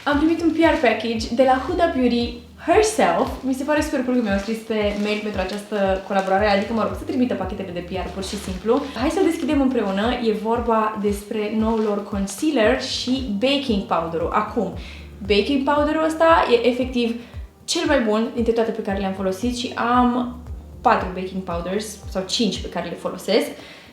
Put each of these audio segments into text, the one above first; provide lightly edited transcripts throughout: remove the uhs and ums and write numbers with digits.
Am primit un PR package de la Huda Beauty herself. Mi se pare super cool că mi-au scris pe mail pentru această colaborare, adică mă rog să trimită pachetele de PR pur și simplu. Hai să deschidem împreună. E vorba despre noul lor concealer și baking powder-ul. Acum, baking powder-ul ăsta e efectiv cel mai bun dintre toate pe care le-am folosit și am 4 baking powders sau 5 pe care le folosesc.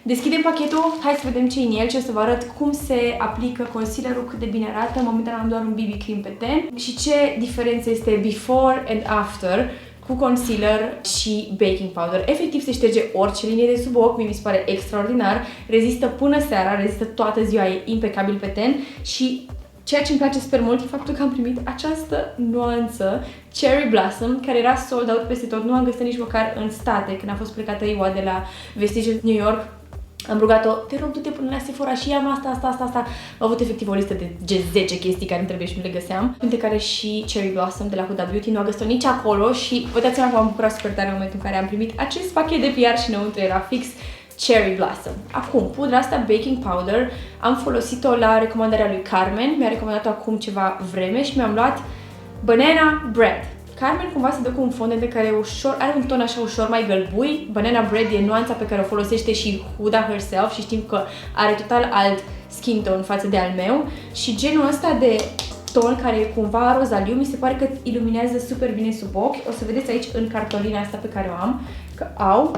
Deschidem pachetul, hai să vedem ce e în el și o să vă arăt cum se aplică concealerul, cât de bine arată. Momentan am doar un BB cream pe ten și ce diferență este before and after cu concealer și baking powder. Efectiv se șterge orice linie de sub ochi, mi se pare extraordinar, rezistă până seara, rezistă toată ziua, e impecabil pe ten și ceea ce îmi place super mult e faptul că am primit această nuanță Cherry Blossom, care era sold out peste tot, nu am găsit nici măcar în state, când a fost plecată Iua de la Vestige New York. Am rugat-o, te rog, du-te până la Sephora și am asta. Am avut efectiv o listă de 10 chestii care îmi trebuie și nu le găseam, printre care și Cherry Blossom de la Huda Beauty, nu a găsit-o nici acolo și vă dați seama că m-am bucurat super tare în momentul în care am primit acest pachet de PR și înăuntru era fix Cherry Blossom. Acum, pudra asta baking powder am folosit-o la recomandarea lui Carmen, mi-a recomandat-o acum ceva vreme și mi-am luat Banana Bread. Carmen cumva se dă cu un fondant de care e ușor, are un ton așa ușor mai gălbui. Banana Bread e nuanța pe care o folosește și Huda herself și știm că are total alt skin tone față de al meu și genul ăsta de ton care e cumva rozaliu, mi se pare că iluminează super bine sub ochi. O să vedeți aici în cartolina asta pe care o am că au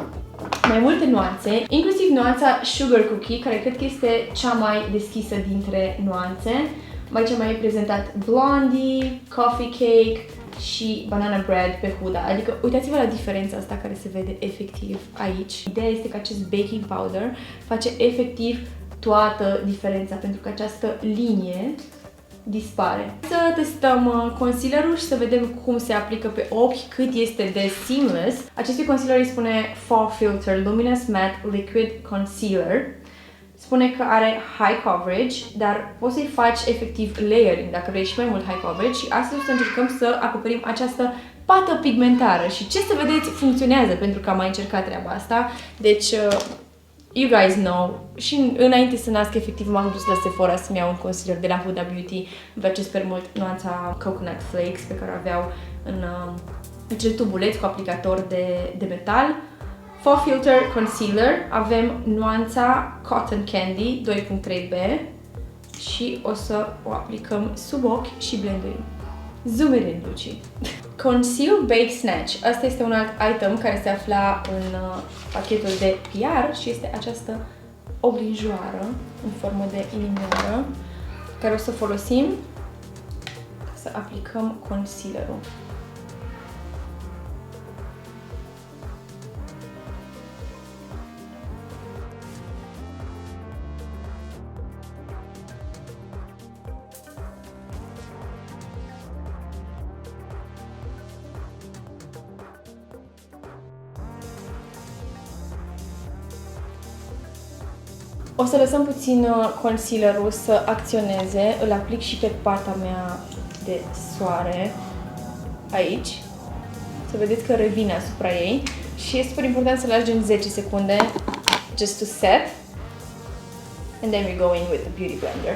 mai multe nuanțe, inclusiv nuanța Sugar Cookie, care cred că este cea mai deschisă dintre nuanțe. Aici mai e prezentat Blondie, Coffee Cake și Banana Bread pe Huda. Adică uitați-vă la diferența asta care se vede efectiv aici. Ideea este că acest baking powder face efectiv toată diferența, pentru că această linie dispare. Să testăm concealerul și să vedem cum se aplică pe ochi, cât este de seamless. Acestui concealer îi spune Faux Filter Luminous Matte Liquid Concealer. Spune că are high coverage, dar poți să-i faci efectiv layering dacă vrei și mai mult high coverage și astăzi o să încercăm să acoperim această pată pigmentară și ce să vedeți funcționează, pentru că am mai încercat treaba asta. Deci you guys know, și înainte să nasc efectiv m-am dus la Sephora să-mi iau un concealer de la Huda Beauty. Îmi place super mult nuanța Coconut Flakes pe care o aveau în acel tubuleț cu aplicator de metal. Faux Filter Concealer, avem nuanța Cotton Candy 2.3B și o să o aplicăm sub ochi și blenduim. Zoom it in, Luci! Conceal Bake Snatch. Asta este un alt item care se afla în pachetul de PR și este această oglinjoară în formă de inimioară care o să folosim să aplicăm concealerul. O să lăsăm puțin concealerul să acționeze, îl aplic și pe pata mea de soare, aici, să vedeți că revine asupra ei și e super important să lași gen 10 secunde, just to set, and then we go in with the Beauty Blender.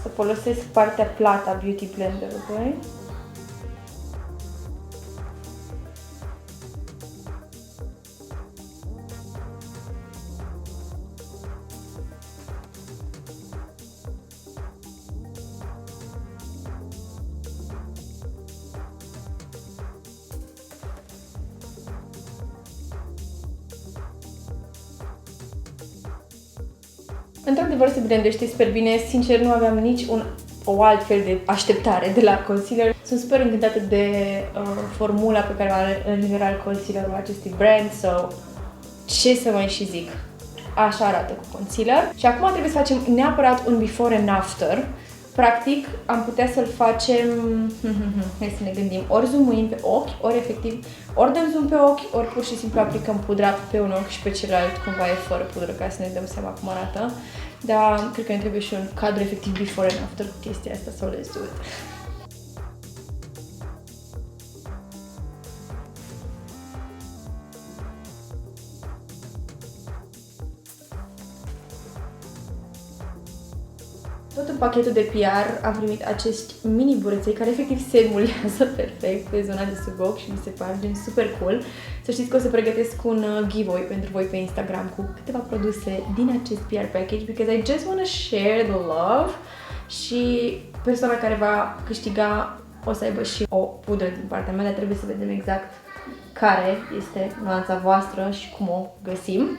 Să folosesc partea plată a Beauty Blender-ului. Într-adevăr se blendește super bine, sincer nu aveam nici o altfel de așteptare de la concealer. Sunt super încântată de formula pe care o are în general concealerul acestui brand, so ce să mai și zic. Așa arată cu concealer. Și acum trebuie să facem neapărat un before and after. Practic am putea să-l facem, hai să ne gândim, ori zoomând pe ochi, ori efectiv, ori dăm zoom pe ochi, ori pur și simplu aplicăm pudra pe un ochi și pe celălalt cumva e fără pudră ca să ne dăm seama cum arată. Dar cred că ne trebuie și un cadru efectiv before and after cu chestia asta, so let's do it. Totul pachetul de PR am primit acești mini bureței care efectiv se mulează perfect pe zona de sub ochi și mi se pare gen super cool. Să știți că o să pregătesc un giveaway pentru voi pe Instagram cu câteva produse din acest PR package because I just want to share the love și persoana care va câștiga o să aibă și o pudră din partea mea, dar trebuie să vedem exact care este nuanța voastră și cum o găsim.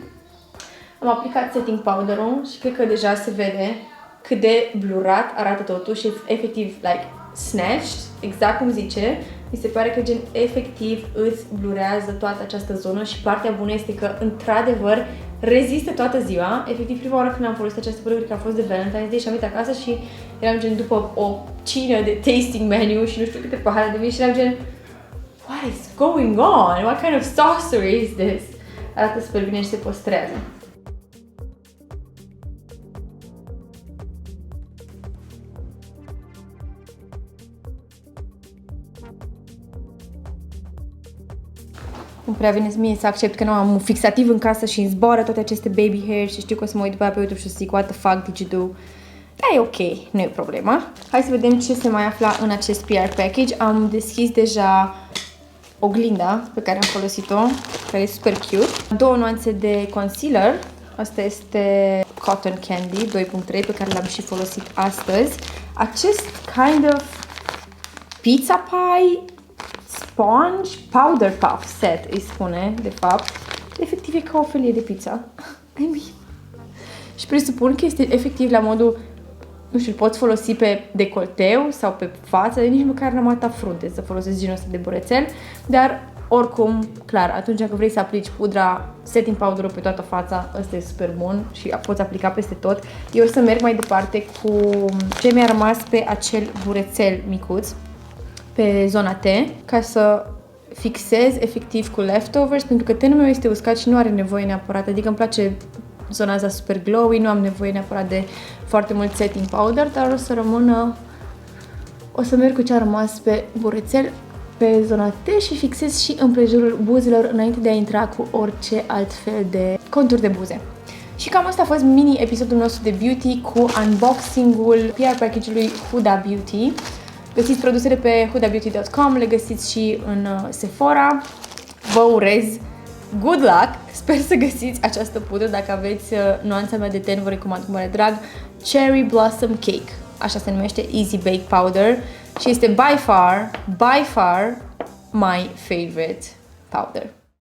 Am aplicat setting powder-ul și cred că deja se vede cât de blurat arată totul și efectiv, like, snatched, exact cum zice. Mi se pare că gen efectiv îți blurează toată această zonă și partea bună este că într-adevăr rezistă toată ziua. Efectiv, prima oară când am folosit această pudră, cred că a fost de Valentine's Day și am venit acasă și eram gen după o cină de tasting menu și nu știu câte pahare de vin și eram gen what is going on? What kind of sorcery is this? Arată super bine și se păstrează. Nu prea vine mie să accept că nu am un fixativ în casă și îmi zboară toate aceste baby hair și știu că o să mă uit după aia pe YouTube și o să zic what the fuck did you do? Dar e ok, nu e problema. Hai să vedem ce se mai afla în acest PR package. Am deschis deja oglinda pe care am folosit-o, care e super cute. Două nuanțe de concealer. Asta este Cotton Candy 2.3 pe care l-am și folosit astăzi. Acest kind of pizza pie sponge powder puff set îi spune, de fapt. Efectiv e ca o felie de pizza. I mean. Și presupun că este efectiv la modul, nu știu, îl poți folosi pe decolteu sau pe față, nici măcar n-am atâta frunte să folosesc genul ăsta de burețel, dar oricum, clar, atunci când vrei să aplici pudra, setting powder-ul pe toată fața, ăsta e super bun și poți aplica peste tot. Eu o să merg mai departe cu ce mi-a rămas pe acel burețel micuț, pe zona T, ca să fixez efectiv cu leftovers, pentru că tenul meu este uscat și nu are nevoie neapărat, adică îmi place zona asta super glowy, nu am nevoie neapărat de foarte mult setting powder, dar o să rămână, o să merg cu ce a rămas pe burețel pe zona T și fixez și împrejurul buzelor înainte de a intra cu orice alt fel de contur de buze. Și cam asta a fost mini episodul nostru de beauty cu unboxing-ul PR package-ului Huda Beauty. Găsiți produsele pe hudabeauty.com, le găsiți și în Sephora. Vă urez good luck! Sper să găsiți această pudră. Dacă aveți nuanța mea de ten, vă recomand cu mare drag Cherry Blossom Cake. Așa se numește, Easy Bake Powder. Și este by far my favorite powder.